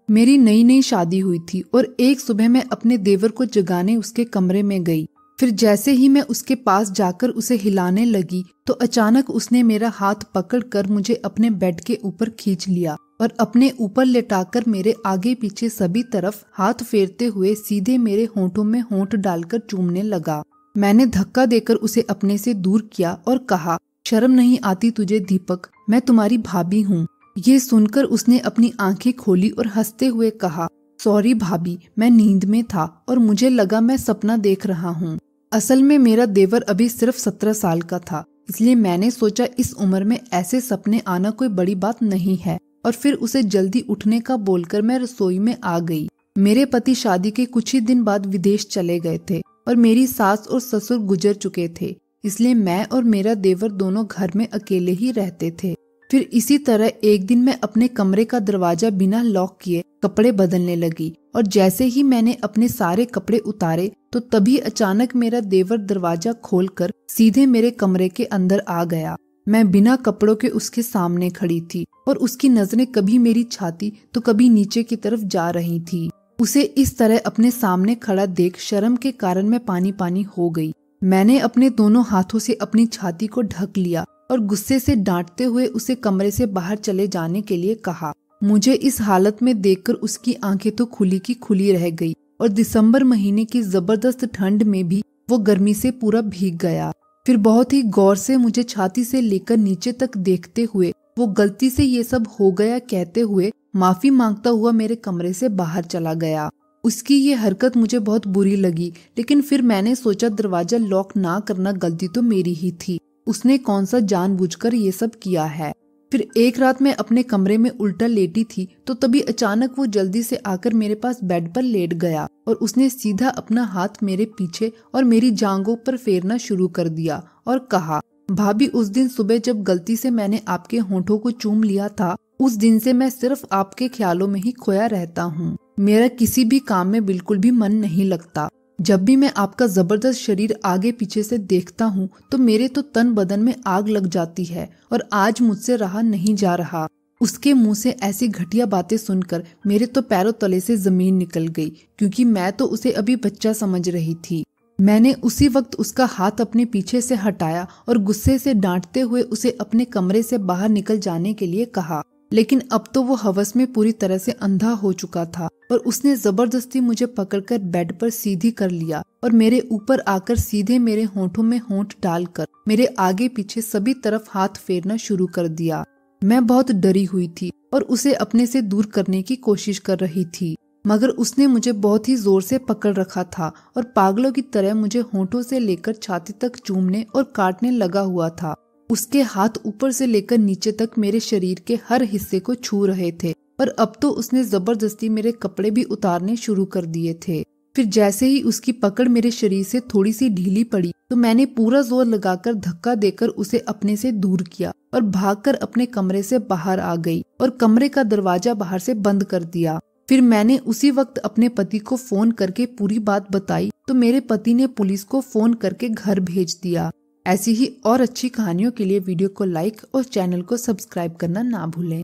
मेरी नई नई शादी हुई थी और एक सुबह मैं अपने देवर को जगाने उसके कमरे में गई। फिर जैसे ही मैं उसके पास जाकर उसे हिलाने लगी तो अचानक उसने मेरा हाथ पकड़कर मुझे अपने बेड के ऊपर खींच लिया और अपने ऊपर लेटाकर मेरे आगे पीछे सभी तरफ हाथ फेरते हुए सीधे मेरे होंठों में होंठ डालकर चूमने लगा। मैंने धक्का देकर उसे अपने से दूर किया और कहा, शर्म नहीं आती तुझे दीपक, मैं तुम्हारी भाभी हूँ। ये सुनकर उसने अपनी आंखें खोली और हंसते हुए कहा, सॉरी भाभी, मैं नींद में था और मुझे लगा मैं सपना देख रहा हूँ। असल में मेरा देवर अभी सिर्फ 17 साल का था, इसलिए मैंने सोचा इस उम्र में ऐसे सपने आना कोई बड़ी बात नहीं है और फिर उसे जल्दी उठने का बोलकर मैं रसोई में आ गई। मेरे पति शादी के कुछ ही दिन बाद विदेश चले गए थे और मेरी सास और ससुर गुजर चुके थे, इसलिए मैं और मेरा देवर दोनों घर में अकेले ही रहते थे। फिर इसी तरह एक दिन मैं अपने कमरे का दरवाजा बिना लॉक किए कपड़े बदलने लगी और जैसे ही मैंने अपने सारे कपड़े उतारे तो तभी अचानक मेरा देवर दरवाजा खोलकर सीधे मेरे कमरे के अंदर आ गया। मैं बिना कपड़ों के उसके सामने खड़ी थी और उसकी नजरें कभी मेरी छाती तो कभी नीचे की तरफ जा रही थी। उसे इस तरह अपने सामने खड़ा देख शर्म के कारण मैं पानी पानी हो गई। मैंने अपने दोनों हाथों से अपनी छाती को ढक लिया और गुस्से से डांटते हुए उसे कमरे से बाहर चले जाने के लिए कहा। मुझे इस हालत में देखकर उसकी आंखें तो खुली की खुली रह गई और दिसंबर महीने की जबरदस्त ठंड में भी वो गर्मी से पूरा भीग गया। फिर बहुत ही गौर से मुझे छाती से लेकर नीचे तक देखते हुए वो गलती से ये सब हो गया कहते हुए माफी मांगता हुआ मेरे कमरे से बाहर चला गया। उसकी ये हरकत मुझे बहुत बुरी लगी, लेकिन फिर मैंने सोचा दरवाजा लॉक ना करना गलती तो मेरी ही थी, उसने कौन सा जानबूझकर ये सब किया है। फिर एक रात मैं अपने कमरे में उल्टा लेटी थी तो तभी अचानक वो जल्दी से आकर मेरे पास बेड पर लेट गया और उसने सीधा अपना हाथ मेरे पीछे और मेरी जांघों पर फेरना शुरू कर दिया और कहा, भाभी, उस दिन सुबह जब गलती से मैंने आपके होंठों को चूम लिया था, उस दिन से मैं सिर्फ आपके ख्यालों में ही खोया रहता हूँ। मेरा किसी भी काम में बिल्कुल भी मन नहीं लगता। जब भी मैं आपका जबरदस्त शरीर आगे पीछे से देखता हूँ तो मेरे तो तन बदन में आग लग जाती है और आज मुझसे रहा नहीं जा रहा। उसके मुंह से ऐसी घटिया बातें सुनकर मेरे तो पैरों तले से जमीन निकल गई, क्योंकि मैं तो उसे अभी बच्चा समझ रही थी। मैंने उसी वक्त उसका हाथ अपने पीछे से हटाया और गुस्से से डांटते हुए उसे अपने कमरे से बाहर निकल जाने के लिए कहा, लेकिन अब तो वो हवस में पूरी तरह से अंधा हो चुका था और उसने जबरदस्ती मुझे पकड़कर बेड पर सीधी कर लिया और मेरे ऊपर आकर सीधे मेरे होंठों में होंठ डालकर मेरे आगे पीछे सभी तरफ हाथ फेरना शुरू कर दिया। मैं बहुत डरी हुई थी और उसे अपने से दूर करने की कोशिश कर रही थी, मगर उसने मुझे बहुत ही जोर से पकड़ रखा था और पागलों की तरह मुझे होंठों से लेकर छाती तक चूमने और काटने लगा हुआ था। उसके हाथ ऊपर से लेकर नीचे तक मेरे शरीर के हर हिस्से को छू रहे थे और अब तो उसने जबरदस्ती मेरे कपड़े भी उतारने शुरू कर दिए थे। फिर जैसे ही उसकी पकड़ मेरे शरीर से थोड़ी सी ढीली पड़ी तो मैंने पूरा जोर लगाकर धक्का देकर उसे अपने से दूर किया और भागकर अपने कमरे से बाहर आ गई और कमरे का दरवाजा बाहर से बंद कर दिया। फिर मैंने उसी वक्त अपने पति को फोन करके पूरी बात बताई तो मेरे पति ने पुलिस को फोन करके घर भेज दिया। ऐसी ही और अच्छी कहानियों के लिए वीडियो को लाइक और चैनल को सब्सक्राइब करना ना भूलें।